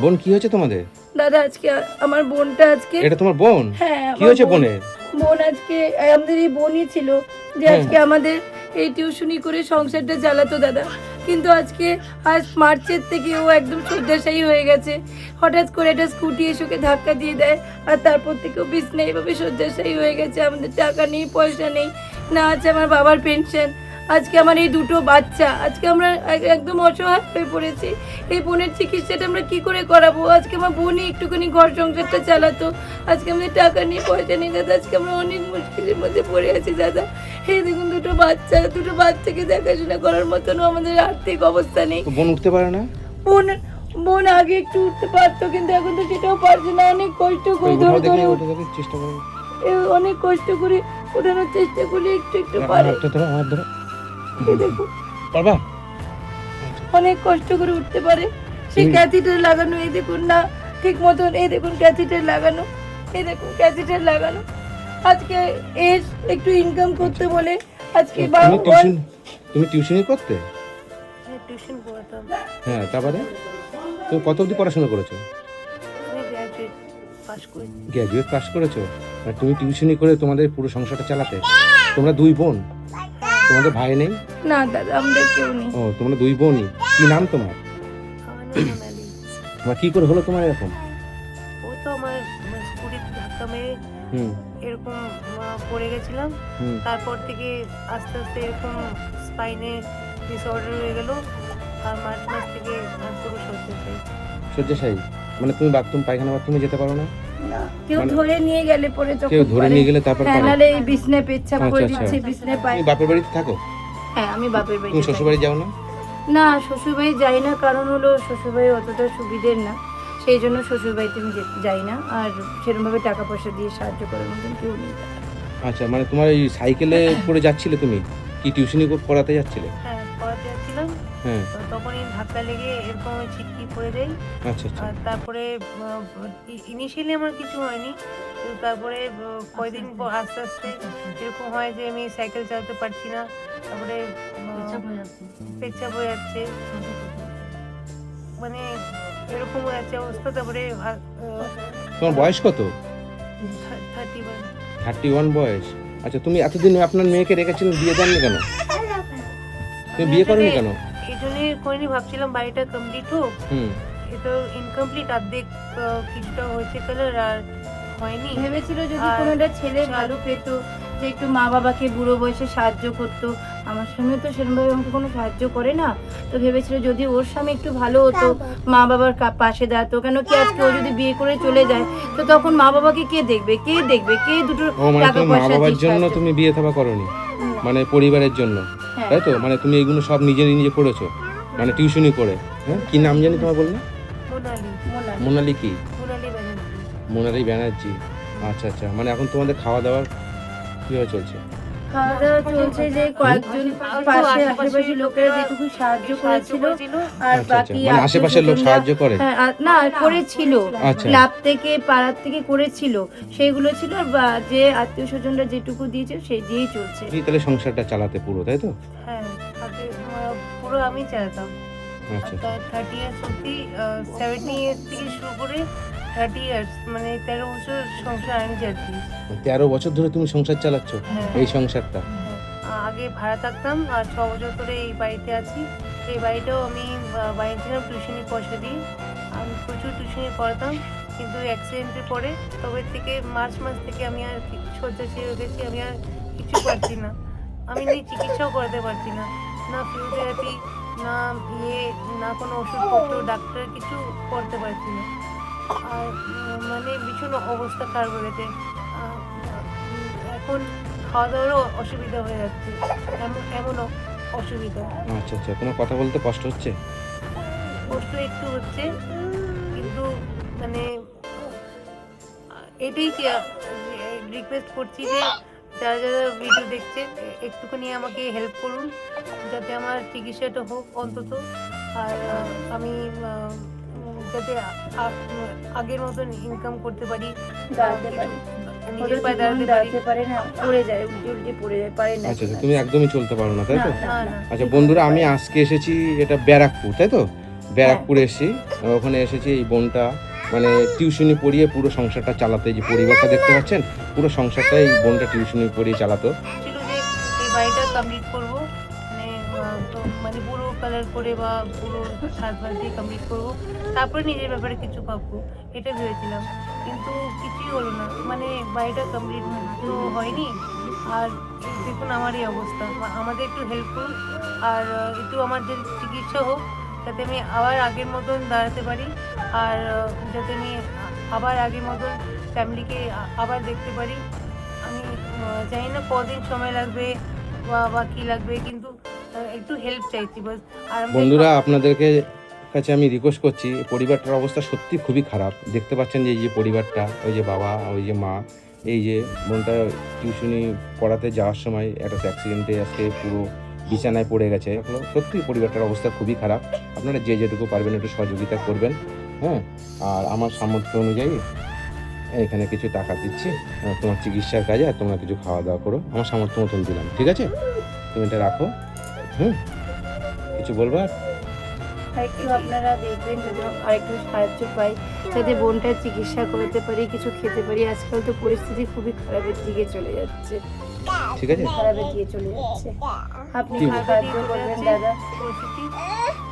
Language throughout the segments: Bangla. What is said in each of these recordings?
বোন কি হয়েছে তোমাদের? দাদা আজকে আমার বোনটা আজকে এটা তোমার বোন? হ্যাঁ কি হয়েছে বোনের? বোন আজকে আমাদের এই বোনই ছিল যে আজকে আমাদের এই টিউশনি করে সংসারটা চালাতো দাদা, কিন্তু আজ মার্চের থেকে ও একদম শয্যাশায়ী হয়ে গেছে। হঠাৎ করে একটা স্কুটি এসে ওকে ধাক্কা দিয়ে দেয়, আর তারপর থেকে ও বিছনায় এইভাবে শয্যাশায়ী হয়ে গেছে। আমাদের টাকা নেই, পয়সা নেই, না আছে আমার বাবার পেনশন। আজকে আমার এই দুটো বাচ্চা, আজকে আমরা একদম অসহায় হয়ে পড়েছি। এই বোনের চিকিৎসাটা আমরা কি করে করাবো? আজকে আমার বোনই একটুখানি ঘর সংসারটা চালাতো, আজকে আমাদের টাকা নেই, পয়সা নেই দাদা। আজকে আমরা অনেক মুশকিলের মধ্যে পড়ে আছি দাদা। এই দেখুন দুটো বাচ্চাকে দেখাশোনা করার মতনও আমাদের আর্থিক অবস্থা নেই। বোন উঠতে পারে না? বোন আগে একটু উঠতে পারতো, কিন্তু এখন তো সেটাও পারছে না। অনেক কষ্ট করে চেষ্টা করো, অনেক কষ্ট করে ওঠানোর চেষ্টা করি, একটু পারে। এই দেখুন পারবা? অনেক কষ্ট করে উঠতে পারে। সেই ক্যাথিটার লাগানো, এই দেখুন না ঠিক মতন, এই দেখুন ক্যাথিটার লাগানো, এই দেখুন ক্যাথিটার লাগানো। আজকে এর একটু ইনকাম করতে বলে আজকে তুমি টিউশনি করতে? টিউশন পড়াতাম। হ্যাঁ, তারপরে তুমি কত অবধি পড়াশোনা করেছো? আমি গ্র্যাজুয়েট পাস করেছি। গ্র্যাজুয়েট পাস করেছো? আর তুমি টিউশনি করে তোমাদের পুরো সংসারটা চালাতে? তোমরা দুই বোন? তোমাদের ভাই নেই? না দাদা, আমাদের কেউ নেই। ও, তোমরা দুই বোনই। কি নাম তোমার? তোমার কি করে হলো তোমার এরকম? ও তো আমার স্কুটিতে ধাক্কা মেরে এরকম পড়ে গেছিলাম। তারপর থেকে আস্তে আস্তে এরকম স্পাইনে ডিসঅর্ডার হয়ে গেল, আর মার্চ মাস থেকে পুরো শয্যাশায়ী? মানে তুমি পায়খানা বাথরুমে যেতে পারো না? কেউ ধরে নিয়ে গেলে পরে তখন কেউ ধরে নিয়ে গেলে তারপর হ্যাঁ, নালে এই বিছনায় পেচ্ছাপ করে দিচ্ছে, বিছনায় পায়। তুমি বাপের বাড়িতে থাকো? হ্যাঁ, আমি বাপের বাড়িতে। তুমি শ্বশুর বাড়ি যাও না? না, শ্বশুর বাড়ি যাই না, কারণ হলো শ্বশুর বাড়ি অতটা সুবিধের না, সেই জন্য শ্বশুর বাড়িতে আমি যাই না। আর সেরকমভাবে টাকা পয়সা দিয়ে সাহায্য করার মতন কেউ নেই। আচ্ছা, মানে তোমার এই সাইকেলে করে যাচ্ছিলে তুমি? কি টিউশনি পড়াতে যাচ্ছিলে? হ্যাঁ, পড়াতে যাচ্ছিলাম। হ্যাঁ, তখনই ধাক্কা লেগে এরকম ছিটকি পড়ে যাই। আচ্ছা আচ্ছা। আর তারপরে ইনিশিয়ালি আমার কিছু হয়নি, কিন্তু তারপরে কয়েকদিন পর আস্তে আস্তে এরকম হয় যে আমি সাইকেল চালাতে পারছি না, তারপরে পেচ্ছাপ হয়ে যাচ্ছে, মানে এরকম হয়ে যাচ্ছে অবস্থা। তারপরে তোমার বয়স কত? 31। 31 বয়স। আচ্ছা, তুমি এতদিন আপনার মেয়েকে রেখেছিলেন, বিয়ে দেননি কেন? তুমি বিয়ে করোনি কেন? এই জন্যই করিনি, ভাবছিলাম বাড়িটা কমপ্লিট হোক। এটা ইনকমপ্লিট, অর্ধেক কিছুটা হয়েছে কালার, আর হয়নি। ভেবেছিল যদি কোনো একটা ছেলে ভালো পেতো, যে একটু মা বাবাকে বুড়ো বয়সে সাহায্য করতো। আমার স্বামী তো সেরকমভাবে আমাকে কোনো সাহায্য করে না, তো ভেবেছিল যদি ওর স্বামী একটু ভালো হতো, মা বাবার পাশে দাঁড়াতো। কেন কি আজকে ও যদি বিয়ে করে চলে যায়, তো তখন মা বাবাকে কে দেখবে, কে দুটো টাকা পয়সা বাবার জন্য তুমি বিয়ে থাবা করনি, মানে পরিবারের জন্য, তাই তো? মানে তুমি এগুলো সব নিজে করেছো, মানে টিউশনি করে। হ্যাঁ, কি নাম জানি তোমার বললে? মোনালি কি? মোনালি ব্যানার্জি। আচ্ছা আচ্ছা, মানে এখন তোমাদের খাওয়া দাওয়ার কিভাবে চলছে? খাওয়া দাওয়া চলছে যে কয়েকজন পাশে আশেপাশে লোকেরা যেটুকু সাহায্য করেছিল, আর বাকি মানে আশেপাশের লোক সাহায্য করে? হ্যাঁ, না করেছিল, ক্লাব থেকে পাড়ার থেকে করেছিল, সেইগুলো ছিল। আর যে আত্মীয় স্বজনরা যেটুকু দিয়েছে সেই দিয়েই চলছে। তাহলে সংসারটা চালাতে পুরো, তাই তো? হ্যাঁ, পুরো আমি চালাতাম। আচ্ছা, 30 ইয়ার্স অব্দি, 70 ইয়ার্স থেকে শুরু করে 30 ইয়ার্স, মানে 13 বছর সংসার আমি চালাচ্ছি। 13 বছর ধরে তুমি সংসার চালাচ্ছ এই সংসারটা? আগে ভাড়া থাকতাম, আর 6 বছর ধরে এই বাড়িতে আছি। এই বাড়িটাও আমি বানিয়েছিলাম টিউশনি পয়সা দিয়ে। আমি প্রচুর টিউশনি পড়াতাম, কিন্তু অ্যাক্সিডেন্টের পরে তবে থেকে মার্চ মাস থেকে আমি আর শয্যাশায়ী হয়ে গেছি। আমি আর কিছু পারছি না, আমি চিকিৎসাও করাতে পারছি না, না ফিজিওথেরাপি, না কোনো ওষুধপত্র, ডাক্তার কিছু করতে পারছি না। আর মানে ভীষণ অবস্থা খারাপ হয়ে গেছে। এখন খাওয়া দাওয়ারও অসুবিধা হয়ে যাচ্ছে, এমন অসুবিধা। আচ্ছা আচ্ছা, তোমার কথা বলতে কষ্ট হচ্ছে? কষ্ট একটু হচ্ছে, কিন্তু মানে এটাই রিকোয়েস্ট করছি যে যারা ভিডিও দেখছে একটুখানি আমাকে হেল্প করুন, যাতে আমার চিকিৎসাটা হোক অন্তত, আর আমি যাতে আগের মতন ইনকাম করতে পারি, নিজের পায়ে দাঁড়াতে পারে না, পড়ে যায়, উল্টে পড়ে যায়, পারে না। আচ্ছা, তুমি একদমই চলতে পারো না, তাই তো? আচ্ছা বন্ধুরা, আমি আজকে এসেছি এটা ব্যারাকপুর, তাই তো? ব্যারাকপুরে এসেছি, ওখানে এসেছি এই বোনটা মানে টিউশনি পড়িয়ে পুরো সংসারটা চালাতে, যে পরিবারটা দেখতে পাচ্ছেন পুরো সংসারটা এই বোনটা টিউশনি পড়িয়ে চালাতো। ছিল যে এই বাড়িটা কমপ্লিট করবো, মানে তো মানে পুরো কালার করে বা পুরো সাজবাজ দিয়ে কমপ্লিট করবো, তারপরে নিজের ব্যাপারে কিছু ভাববো, এটা ভেবেছিলাম। কিন্তু কিছুই হলো না, মানে বাড়িটা কমপ্লিট তো হয়নি। আর দেখুন আমার এই অবস্থা, আমাদের একটু হেল্প করুন, আর একটু আমার যে চিকিৎসা হোক, যাতে আমি আবার আগের মতন দাঁড়াতে পারি, আর যাতে আমি আবার আগের মতন ফ্যামিলিকে আবার দেখতে পারি। আমি জানি না কদিন সময় লাগবে বা কী লাগবে, কিন্তু একটু হেল্প চাইছি বাস। আর আমাদের বন্ধুরা, আপনাদেরকে কাছে আমি রিকোয়েস্ট করছি, এই পরিবারটার অবস্থা সত্যি খুবই খারাপ। দেখতে পাচ্ছেন যে এই যে পরিবারটা, ওই যে বাবা, ওই যে মা, এই যে বোনটা টিউশনি পড়াতে যাওয়ার সময় একটা অ্যাক্সিডেন্টে আজকে পুরো বিছানায় পড়ে গেছে। সত্যি পরিবারটার অবস্থা খুবই খারাপ। আপনারা যে যেটুকু পারবেন একটু সহযোগিতা করবেন, হ্যাঁ। আর আমার সামর্থ্য অনুযায়ী এখানে কিছু টাকা দিচ্ছি তোমার চিকিৎসার কাজে, আর তোমরা কিছু খাওয়া দাওয়া করো, আমার সামর্থ্য মতন দিলাম, ঠিক আছে? তুমি এটা রাখো। কিছু বলবার? একটু আপনারা দেখবেন যদি আরেকটু সাহায্য পাই, যাতে বোনটার চিকিৎসা করতে পারি, কিছু খেতে পারি। আজকাল তো পরিস্থিতি খুবই খারাপের দিকে চলে যাচ্ছে, ঠিক আছে? খারাপের দিকে চলে যাচ্ছে। আপনি কি কি সাহায্য করবেন দাদা? পরিস্থিতি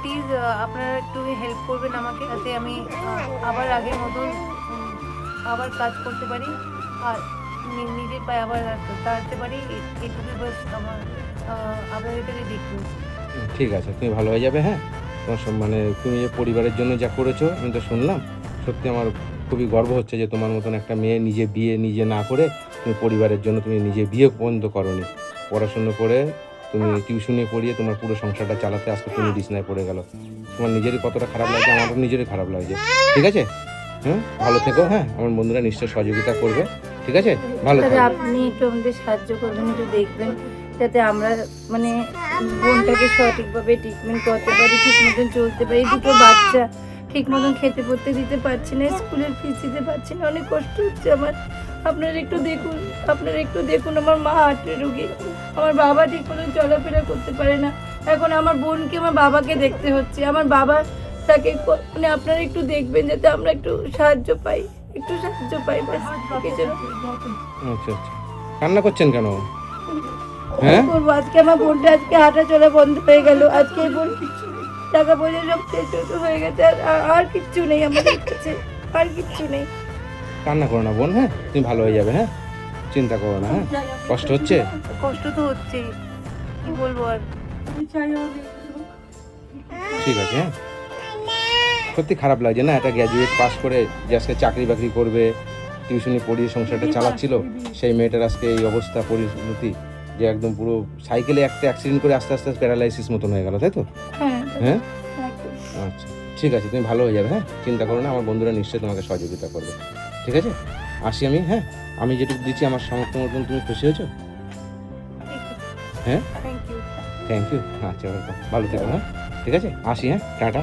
প্লিজ আপনারা একটু হেল্প করবেন আমাকে, যাতে আমি আবার আগের মতন আবার কাজ করতে পারি, আর নিজের পায়ে আবার দাঁড়াতে পারি। এটুকুই বাস আমার আপনাদের কাছে রিকোয়েস্ট। ঠিক আছে, তুমি ভালো হয়ে যাবে, হ্যাঁ। তোমার মানে তুমি যে পরিবারের জন্য যা করেছো আমি তো শুনলাম, সত্যি আমার খুবই গর্ব হচ্ছে যে তোমার মতন একটা মেয়ে নিজে বিয়ে নিজে না করে তুমি পরিবারের জন্য তুমি নিজে বিয়ে পর্যন্ত করনি, পড়াশুনো করে তুমি টিউশনি পড়িয়ে তোমার পুরো সংসারটা চালাতে আজকে তুমি বিছনায় পড়ে গেল। তোমার নিজেরই কতটা খারাপ লাগছে, আমারও নিজেরই খারাপ লাগছে, ঠিক আছে? ভালো থেকো, হ্যাঁ। আমার বন্ধুরা নিশ্চয় সহযোগিতা করবে, ঠিক আছে? ভালো দাদা থেকো। আপনি একটু আমাদের সাহায্য করবেন, একটু দেখবেন যাতে আমরা মানে বোনটাকে সঠিকভাবে ট্রিটমেন্ট করতে পারি, ঠিক মতন চলতে পারি। দুটো বাচ্চা ঠিক মতন খেতে পড়তে দিতে পারছি না, স্কুলের ফিস দিতে পারছি না, অনেক কষ্ট হচ্ছে আমার। আপনারা একটু দেখুন, আপনারা একটু দেখুন। আমার মা হার্টের রোগী, আমার বাবা ঠিক মতন চলাফেরা করতে পারে না। এখন আমার বোনকে আমার বাবাকে দেখতে হচ্ছে, আমার বাবা তাকে মানে আপনারা একটু দেখবেন যাতে আমরা একটু সাহায্য পাই, একটু সাহায্য পাই ব্যাস, কিছু না। আচ্ছা আচ্ছা, কান্না করছেন কেন? কি হ্যাঁ, করবো, আজকে আমার বোনটা আজকে হাঁটা চলা বন্ধ হয়ে গেল। আজকে বোন কিচ্ছু নেই, টাকা পয়সা সব শেষ হয়ে গেছে, আর কিচ্ছু নেই আমাদের কাছে, আর কিচ্ছু নেই। কান্না করো না বোন, হ্যাঁ। তুমি ভালো হয়ে যাবে, হ্যাঁ। চিন্তা করো না, হ্যাঁ। কষ্ট হচ্ছে? কষ্ট তো হচ্ছেই, কি বলবো আর। ঠিক আছে, হ্যাঁ। সত্যি খারাপ লাগছে না, একটা গ্র্যাজুয়েট পাস করে যে আজকে চাকরি বাকরি করবে, টিউশনি পড়িয়ে সংসারটা চালাচ্ছিল, সেই মেয়েটার আজকে এই অবস্থা পরিণতি, যে একদম পুরো সাইকেলে একটা অ্যাক্সিডেন্ট করে আস্তে আস্তে প্যারালাইসিস মতন হয়ে গেল, তাই তো? হ্যাঁ হ্যাঁ, একদম। আচ্ছা ঠিক আছে, তুমি ভালো হয়ে যাবে, হ্যাঁ। চিন্তা করো না, আমার বন্ধুরা নিশ্চয়ই তোমাকে সহযোগিতা করবে, ঠিক আছে? আসি আমি, হ্যাঁ। আমি যেটুকু দিচ্ছি আমার সামর্থ্য মতন, তুমি খুশি হয়েছো? হ্যাঁ, থ্যাংক ইউ। Thank you. আচ্ছা, ভালো থেকো, হ্যাঁ। ঠিক আছে, আসি, হ্যাঁ। টাটা।